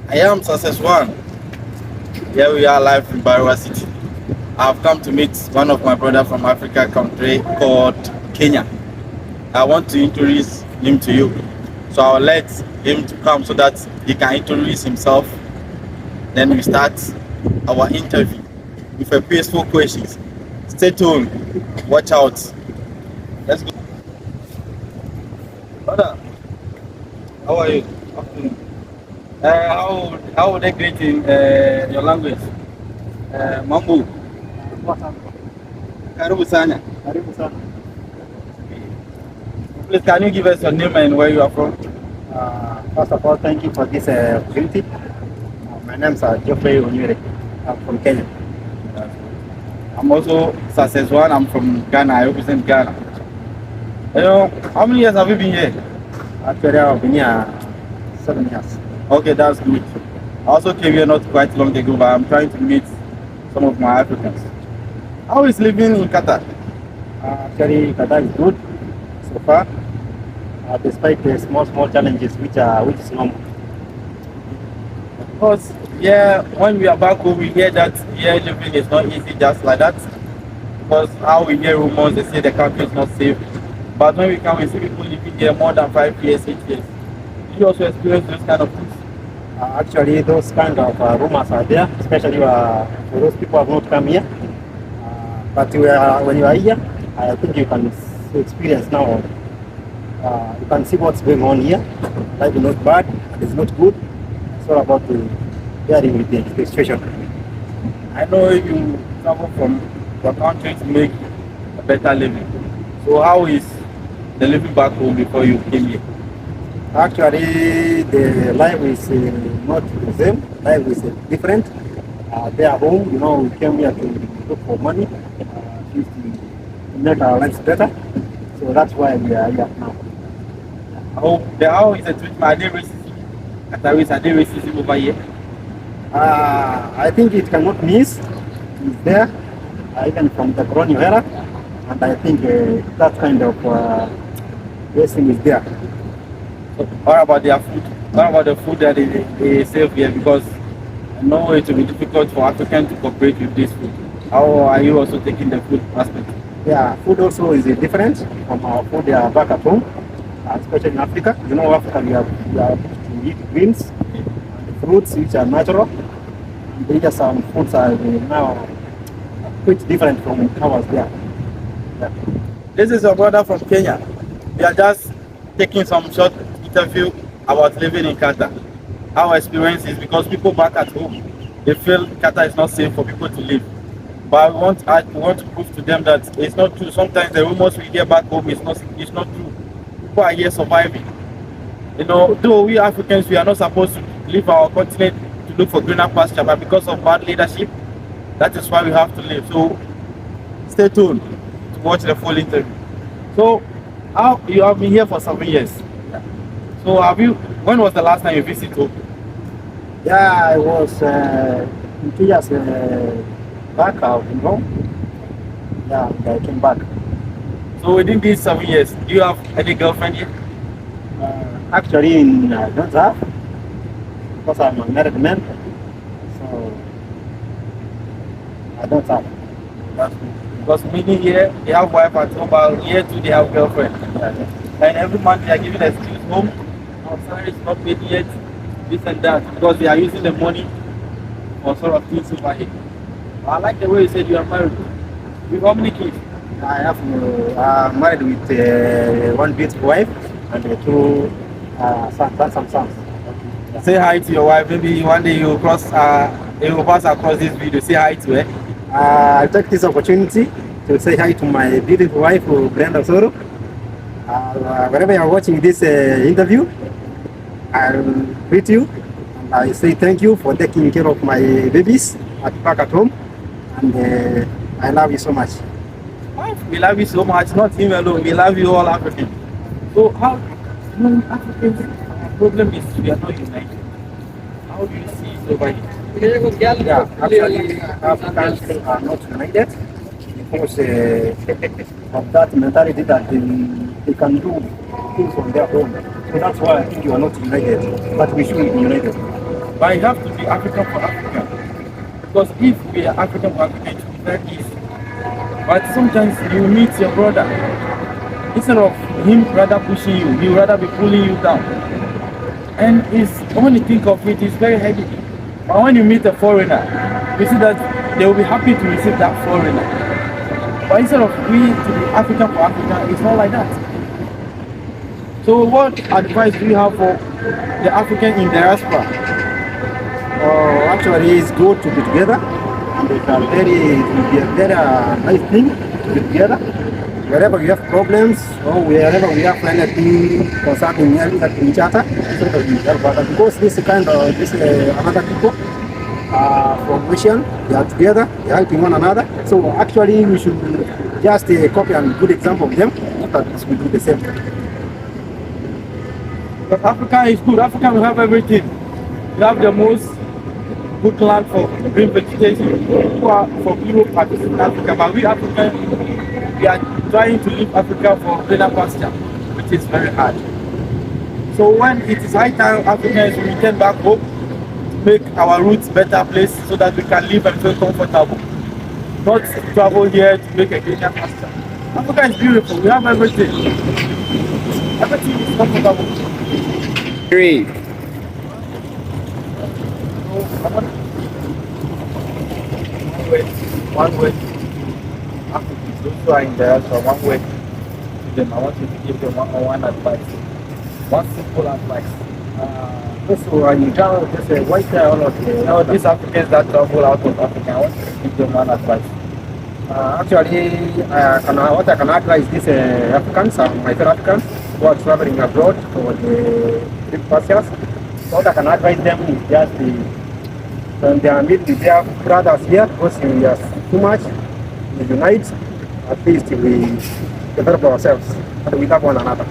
I am Success One. Here we are live in Barua City. I've come to meet one of my brother from Africa country called Kenya. I want to introduce him to you. So I'll let him to come so that he can introduce himself. Then we start our interview with a peaceful questions. Stay tuned. Watch out. Let's go. Brother, how are you? Afternoon. How would they greet in your language? Mambo. Karibu sana. Karibu sana. Please, can you give us your name and where you are from? First of all, thank you for this opportunity. My name is Geoffrey Onyere. I'm from Kenya. I'm also Success One. I'm from Ghana. I represent Ghana. You know, how many years have you been here? Actually, I've been here 7 years. Okay, that's good. I also came here not quite long ago, but I'm trying to meet some of my Africans. How is living in Qatar? Actually, Qatar is good so far, despite the small challenges which is normal. Because when we are back home, we hear that here living is not easy just like that. Because how we hear rumors, they say the country is not safe. But when we come, we see people living here more than 5 years, 8 years. Do you also experience those kind of things? Actually, those kind of rumors are there, especially for those people who have not come here. But when you are here, I think you can experience now. You can see what's going on here. Life is not bad, and it's not good. It's all about dealing with the situation. I know you travel from your country to make a better living. So how is the living back home before you came here? Actually, the life is not the same. Life is different. There home, we came here to look for money, to make our lives better. So that's why we are here now. How is it with my racism? Qataris, are they racism over here? I think it cannot miss. It's there, even from the colonial era, and I think that kind of racism is there. What about their food? What about the food that they serve here? Because I know it will be difficult for Africans to cooperate with this food. How are you also taking the food aspect? Yeah, food also is different from our food back at home, especially in Africa. Africa we have to eat greens, fruits which are natural. And just some foods are now quite different from ours there. Yeah. This is your brother from Kenya. We are just taking some short interview about living in Qatar. Our experience is because people back at home, they feel Qatar is not safe for people to live. But we want to prove to them that it's not true. Sometimes the rumors we hear back home is not true. People are here surviving. Though we Africans, we are not supposed to leave our continent to look for greener pasture, but because of bad leadership, that is why we have to leave. So stay tuned to watch the full interview. So you have been here for 7 years. So when was the last time you visited home? Yeah, I was 2 years back out in home. Yeah, I came back. So within these 7 years, do you have any girlfriend yet? Actually, I don't have, because I'm a married man. So I don't have. That's good. Because many here, they have wife at home, but here too they have girlfriend. And every month they are giving excuse home. Our salary is not paid yet, this and that, because they are using the money for sort of things over here. I like the way you said you are married. With how many kids? I have married with one beautiful wife and 2 sons. Say hi to your wife. Maybe one day you will pass across this video. Say hi to her. I take this opportunity to say hi to my beautiful wife, Brenda Soro. Wherever you are watching this interview, I'll greet you. And I say thank you for taking care of my babies back at home. And I love you so much. We love you so much, not him alone. We love you all Africans. So how Africans, our problem is we are not united. How do you see it over here? Yeah, actually, Africans are not united because of that mentality that they can do things on their own. So that's why I think you are not united, but we should be united. But you have to be African for Africa. Because if we are African for Africa, it will be very easy. But sometimes you meet your brother, instead of him rather pushing you, he rather be pulling you down. And when you think of it, it's very heavy. But when you meet a foreigner, you see that they will be happy to receive that foreigner. But instead of we to be African for Africa, it's not like that. So what advice do you have for the African in diaspora? Actually, it's good to be together. And it will be a very nice thing to be together. Wherever we have problems or wherever we have anything concerning each other, so that we help other. Because another people from Asian, they are together, they are helping one another. So actually, we should just copy a good example of them. That we do the same. But Africa is good. Africa will have everything. We have the most good land for green vegetation. For Europe and Africa, but we African, we are trying to leave Africa for greener pasture, which is very hard. So when it is high time Africans return back home, make our roots better place so that we can live and feel comfortable. Not travel here to make a greener pasture. Africa is beautiful. We have everything. Everything is comfortable. Three. One way. Africans, those who are in diaspora, one way to them. I want you to give them one advice. One simple advice. So you travel just white all of These Africans that travel out of Africa, I want you to give them one advice. Actually, what I can advise these Africans, my fellow Africans who are traveling abroad for the trip pastures, what I can advise them is just when they are meeting their brothers here, because we are too much, we unite, at least we develop ourselves and we love one another.